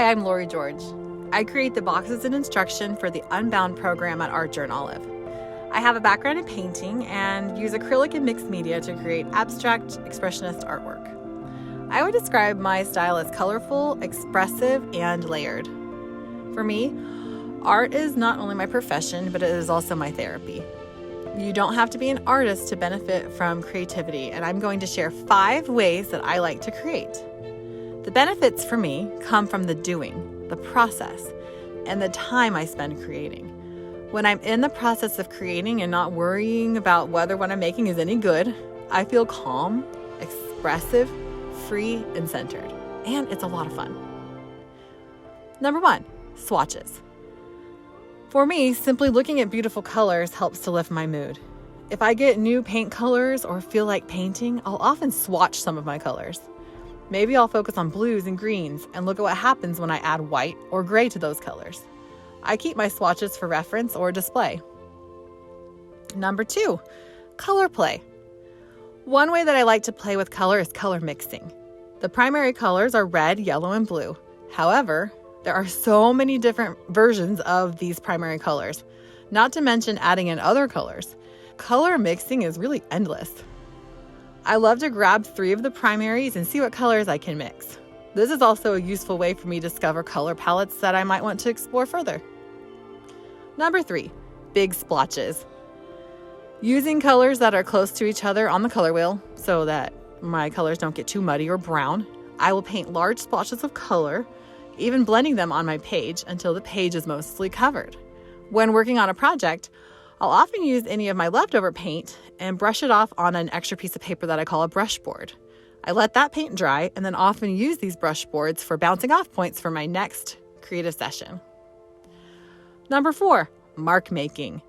Hi, I'm Lori George. I create the boxes and instruction for the Unbound program at Art Journal Olive. I have a background in painting and use acrylic and mixed media to create abstract, expressionist artwork. I would describe my style as colorful, expressive, and layered. For me, art is not only my profession, but it is also my therapy. You don't have to be an artist to benefit from creativity, and I'm going to share 5 ways that I like to create. The benefits for me come from the doing, the process, and the time I spend creating. When I'm in the process of creating and not worrying about whether what I'm making is any good, I feel calm, expressive, free, and centered. And it's a lot of fun. Number 1, swatches. For me, simply looking at beautiful colors helps to lift my mood. If I get new paint colors or feel like painting, I'll often swatch some of my colors. Maybe I'll focus on blues and greens and look at what happens when I add white or gray to those colors. I keep my swatches for reference or display. Number 2, color play. One way that I like to play with color is color mixing. The primary colors are red, yellow, and blue. However, there are so many different versions of these primary colors, not to mention adding in other colors. Color mixing is really endless. I love to grab 3 of the primaries and see what colors I can mix. This is also a useful way for me to discover color palettes that I might want to explore further. Number 3, big splotches. Using colors that are close to each other on the color wheel so that my colors don't get too muddy or brown, I will paint large splotches of color, even blending them on my page until the page is mostly covered. When working on a project, I'll often use any of my leftover paint and brush it off on an extra piece of paper that I call a brush board. I let that paint dry and then often use these brush boards for bouncing off points for my next creative session. Number 4, mark making.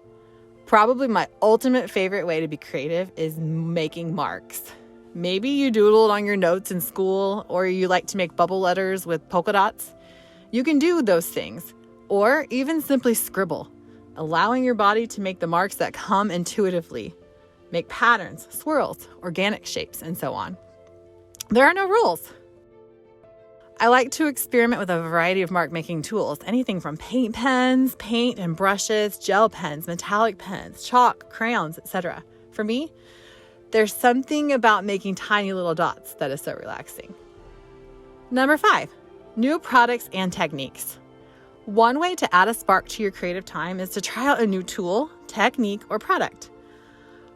Probably my ultimate favorite way to be creative is making marks. Maybe you doodled on your notes in school, or you like to make bubble letters with polka dots. You can do those things, or even simply scribble, allowing your body to make the marks that come intuitively. Make patterns, swirls, organic shapes, and so on. There are no rules. I like to experiment with a variety of mark-making tools, anything from paint pens, paint and brushes, gel pens, metallic pens, chalk, crayons, etc. For me, there's something about making tiny little dots that is so relaxing. Number 5, new products and techniques. One way to add a spark to your creative time is to try out a new tool, technique, or product.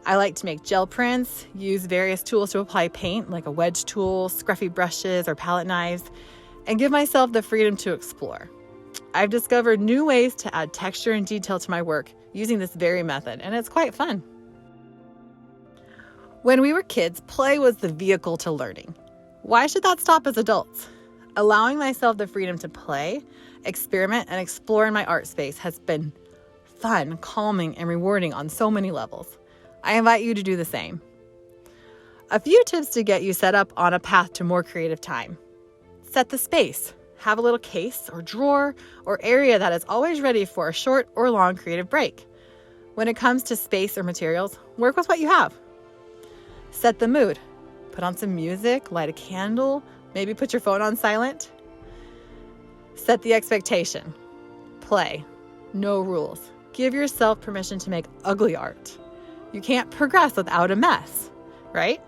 I like to make gel prints, use various tools to apply paint, like a wedge tool, scruffy brushes, or palette knives, and give myself the freedom to explore. I've discovered new ways to add texture and detail to my work using this very method, and it's quite fun. When we were kids, play was the vehicle to learning. Why should that stop as adults? Allowing myself the freedom to play, experiment, and explore in my art space has been fun, calming, and rewarding on so many levels. I invite you to do the same. A few tips to get you set up on a path to more creative time. Set the space. Have a little case or drawer or area that is always ready for a short or long creative break. When it comes to space or materials, work with what you have. Set the mood. Put on some music, light a candle, maybe put your phone on silent. Set the expectation. Play. No rules. Give yourself permission to make ugly art. You can't progress without a mess, right?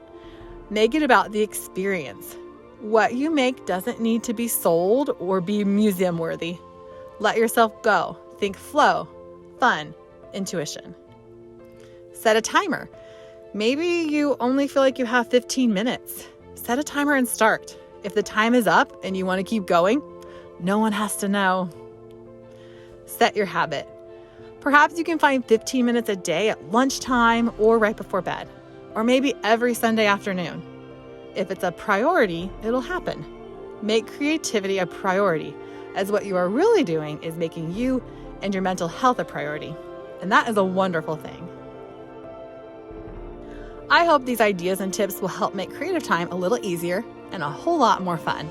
Make it about the experience. What you make doesn't need to be sold or be museum worthy. Let yourself go. Think flow, fun, intuition. Set a timer. Maybe you only feel like you have 15 minutes. Set a timer and start. If the time is up and you want to keep going, no one has to know. Set your habit. Perhaps you can find 15 minutes a day at lunchtime or right before bed, or maybe every Sunday afternoon. If it's a priority, it'll happen. Make creativity a priority, as what you are really doing is making you and your mental health a priority. And that is a wonderful thing. I hope these ideas and tips will help make creative time a little easier and a whole lot more fun.